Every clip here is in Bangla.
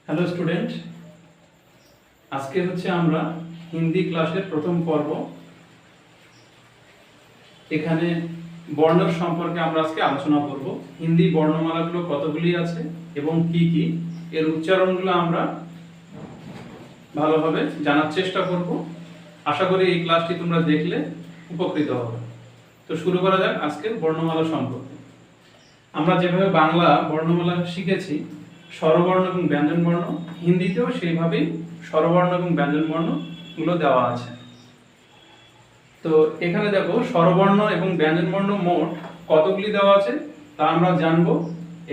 হ্যালো স্টুডেন্ট, আজকে হচ্ছে আমরা হিন্দি ক্লাসের প্রথম পর্ব। এখানে বর্ণের সম্পর্কে আমরা আজকে আলোচনা করব। হিন্দি বর্ণমালাগুলো কতগুলি আছে এবং কি কি, এর উচ্চারণগুলো আমরা ভালোভাবে জানার চেষ্টা করব। আশা করি এই ক্লাসটি তোমরা দেখলে উপকৃত হবে। তো শুরু করা যাক আজকের বর্ণমালা সম্পর্কে। আমরা যেভাবে বাংলা বর্ণমালা শিখেছি, স্বরবর্ণ এবং ব্যঞ্জন বর্ণ, হিন্দিতেও সেইভাবেই স্বরবর্ণ এবং ব্যঞ্জন বর্ণগুলো দেওয়া আছে। তো এখানে দেখো স্বরবর্ণ এবং ব্যঞ্জন বর্ণ মোট কতগুলি দেওয়া আছে তা আমরা জানবো।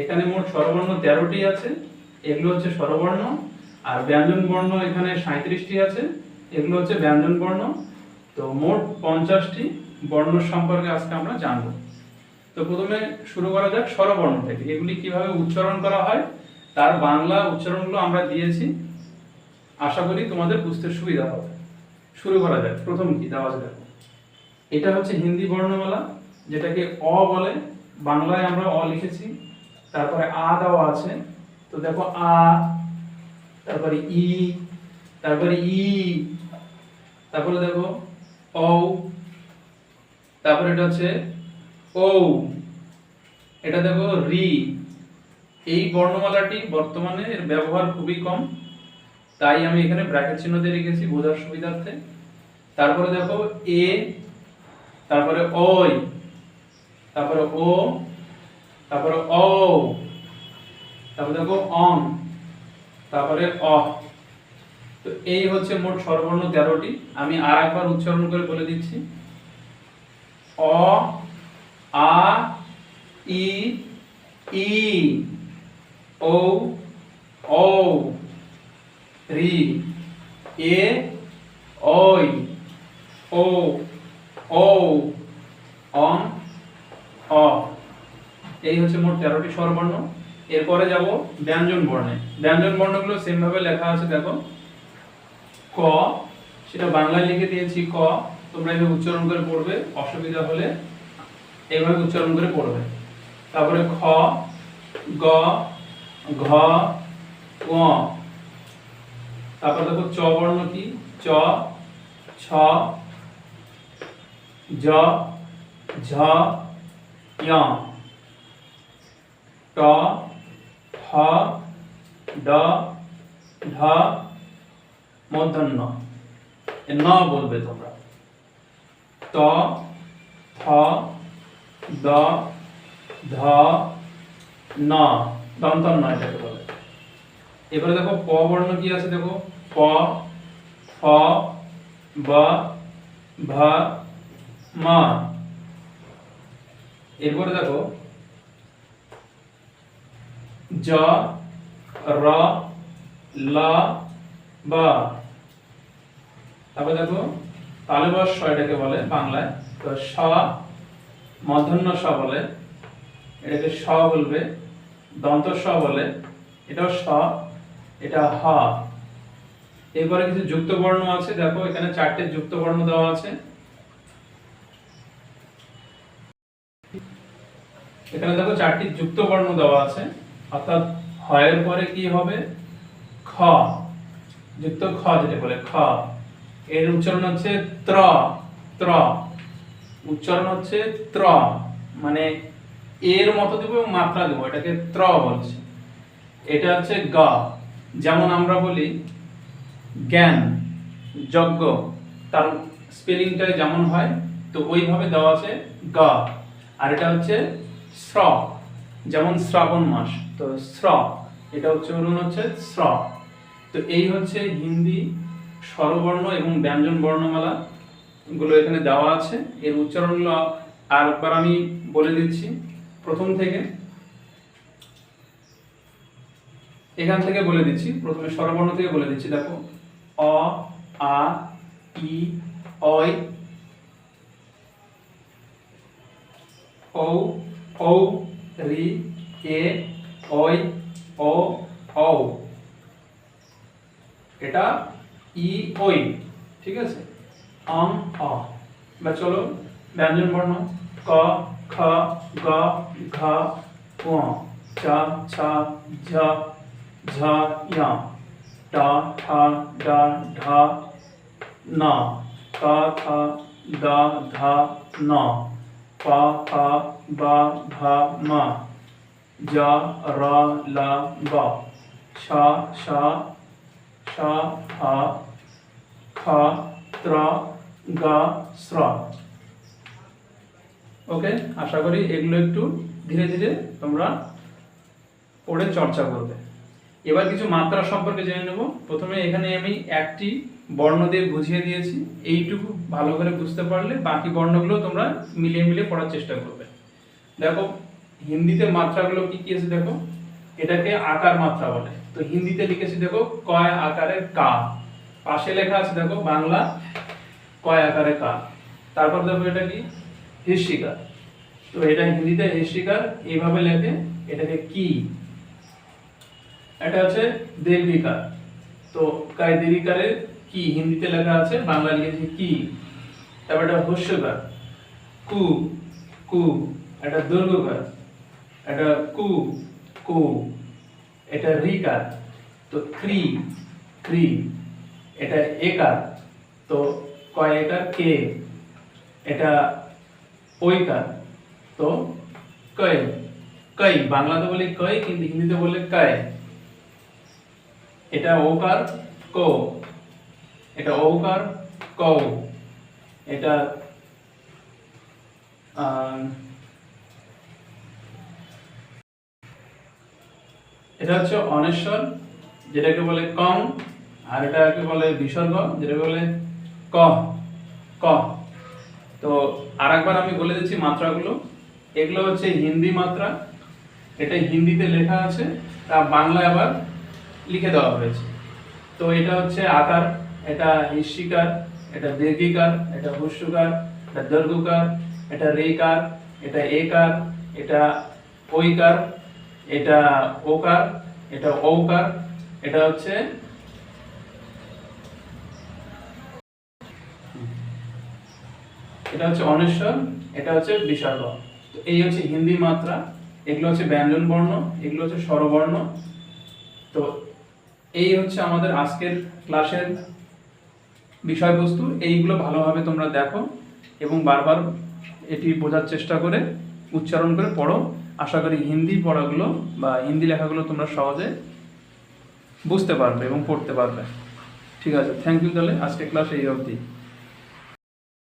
এখানে মোট স্বরবর্ণ 13টি আছে, এগুলো হচ্ছে স্বরবর্ণ। আর ব্যঞ্জন বর্ণ এখানে 37টি আছে, এগুলো হচ্ছে ব্যঞ্জন বর্ণ। তো মোট 50টি বর্ণ সম্পর্কে আজকে আমরা জানবো। তো প্রথমে শুরু করা যাক স্বরবর্ণ থেকে। এগুলি কিভাবে উচ্চারণ করা হয় তার বাংলা উচ্চারণগুলো আমরা দিয়েছি, আশা করি তোমাদের বুঝতে সুবিধা হবে। শুরু করা যাক। প্রথম কি দেওয়া আছে দেখো, এটা হচ্ছে হিন্দি বর্ণমালা, যেটাকে অ বলে। বাংলায় আমরা অ লিখেছি, তারপরে আ দেওয়া আছে। তো দেখো আ, তারপরে ই, তারপরে ই, তারপরে দেখো ও, তারপরে এটা হচ্ছে ও, এটা দেখো রি। এই বর্ণমালাটি বর্তমানে এর ব্যবহার খুবই কম, তাই আমি এখানে ব্র্যাকেট চিহ্ন দিয়ে রেখেছি বোঝার সুবিধার্থে। তারপরে দেখো এ, তারপরে ওই, তারপরে ও, তারপরে ও, তারপরে দেখো অন, তারপরে অ। তো এই হচ্ছে মোট স্বরবর্ণ 13টি। আমি আর একবার উচ্চারণ করে বলে দিচ্ছি। অ, আ, ই, ই, ও, ও, রি, এ, ওই, ও, ও, অন, অ। এই হচ্ছে মোট 13টি স্বরবর্ণ। এরপরে যাব ব্যঞ্জন বর্ণে। ব্যঞ্জন বর্ণগুলো সেম ভাবে লেখা আছে দেখো। ক, সেটা বাংলায় লিখে দিয়েছি ক, তোমরা এভাবে উচ্চারণ করে পড়বে, অসুবিধা হলে এইভাবে উচ্চারণ করে পড়বে। তারপরে খ, গ, ঘ, ঙ। তারপর দেখো চ বর্ণ কি, চ, ছ, জ, ঝ, ঞ, ট, ঠ, ড, ঢ, মূর্ধন্য ন বলবে তোমরা। ত, থ, দ, ধ, ন, দন্তন্য এটাকে বলে। এবারে দেখো প বর্ণ কি আছে দেখো। প, ফ, ব, ভ, ম। এরপরে দেখো জ, র, ল, ব। তারপরে দেখো তালব্য এটাকে বলে বাংলায়। তো স, মূর্ধন্য স বলে, এটাকে স বলবে। দন্ত স বলে, এটাও স, এটা হ। এরপরে কিছু যুক্ত বর্ণ আছে দেখো, এখানে 4টে যুক্ত বর্ণ দেওয়া আছে। এখানে দেখো 4টি যুক্ত বর্ণ দেওয়া আছে, অর্থাৎ হ এর পরে কি হবে, খ, যুক্ত খ যেটা বলে খ। এর উচ্চারণ হচ্ছে ত্র, ত্র। উচ্চারণ হচ্ছে ত্র, মানে এর মতো দেব এবং মাত্রা দেব, এটাকে ত্র বলছে। এটা হচ্ছে গ, যেমন আমরা বলি জ্ঞান, যজ্ঞ, তার স্পেলিংটা যেমন হয় তো ওইভাবে দেওয়া আছে গ। আর এটা হচ্ছে শ্র, যেমন শ্রাবণ মাস, তো শ্র, এটা উচ্চারণ হচ্ছে শ্র। তো এই হচ্ছে হিন্দি স্বরবর্ণ এবং ব্যঞ্জন বর্ণমালা গুলো এখানে দেওয়া আছে। এর উচ্চারণগুলো আর একবার আমি বলে দিচ্ছি প্রথম থেকে। এখান থেকে বলে দিচ্ছি, প্রথমে স্বরবর্ণ থেকে বলে দিচ্ছি দেখো। অ, আ, ই, ওই, ও, ও, রি, এ, ওই, ও, ও। এটা ই, ওই, ঠিক আছে। অং, অ। বা চলো ব্যঞ্জন বর্ণ। ক, খ, গ, ঘ, ঙ, চ, ছ, ঝ, ঝা ইয়া, টা ঠা ডা ঢা না, কা খা দা ধা না, পা ফা বা ভা মা, যা রা লা বা, শা শা শা হা, খা ত্রা গা স্রা। ওকে, আশা করি এগুলো একটু ধীরে ধীরে তোমরা পড়ে চর্চা করবে। এবার কিছু মাত্রা সম্পর্কে জেনে নেব। প্রথমে এখানে আমি একটি বর্ণ দিয়ে বুঝিয়ে দিয়েছি, এইটুকু ভালো করে বুঝতে পারলে বাকি বর্ণগুলো তোমরা মিলিয়ে মিলিয়ে পড়ার চেষ্টা করবে। দেখো হিন্দিতে মাত্রাগুলো কি কি আছে দেখো, এটাকে আকার মাত্রা বলে। তো হিন্দিতে লিখেছি দেখো কয় আকারের কা, পাশে লেখা আছে দেখো বাংলা কয় আকারে কা। তারপর দেখো এটা কি হ্রস্বইকার, তো এটা হিন্দিতে হ্রস্বইকার এইভাবে লেখে, এটাকে কি। এটা হচ্ছে দীর্ঘিকার, তো কায় দীর্ঘিকারে কি হিন্দিতে লেখা আছে, বাংলা লিখেছি কি। তারপর এটা হ্রস্বইকার কু কু, এটা দীর্ঘকার, এটা কু কু। এটা রিকার, তো ক্রি ক্রি। এটা একার, তো কয় একার কে। এটা ওইকার, তো কয় কই, বাংলাতে বলি কই কিন্তু হিন্দিতে বলে কয়। এটা ওকার কো, এটা ওকার কও। এটা এটা হচ্ছে অনেশ্বর, যেটাকে বলে কং, আর এটাকে বলে বিসর্গ, যেটাকে বলে ক ক। তো আরেকবার আমি বলে দিচ্ছি মাত্রাগুলো। এগুলো হচ্ছে হিন্দি মাত্রা, এটা হিন্দিতে লেখা আছে, তা বাংলায় আবার লিখে দেওয়া হয়েছে। তো এটা হচ্ছে আকার, এটা হ্রস্বইকার, এটা দীর্ঘিকার, এটা হ্রস্বকার, এটা দীর্ঘকার, এটা রেকার, এটা একার, এটা ওইকার, এটা ওকার, এটা ঔকার, এটা হচ্ছে অনেশ্বর, এটা হচ্ছে বিসর্গ। তো এই হচ্ছে হিন্দি মাত্রা, এগুলো হচ্ছে ব্যঞ্জন বর্ণ, এগুলো হচ্ছে স্বরবর্ণ। তো এই হচ্ছে আমাদের আজকের ক্লাসের বিষয়বস্তু। এইগুলো ভালোভাবে তোমরা দেখো এবং বারবার এটি বোঝার চেষ্টা করে উচ্চারণ করে পড়ো। আশা করি হিন্দি পড়াগুলো বা হিন্দি লেখাগুলো তোমরা সহজে বুঝতে পারবে এবং পড়তে পারবে। ঠিক আছে, থ্যাংক ইউ। তাহলে আজকে ক্লাস এই অবধি।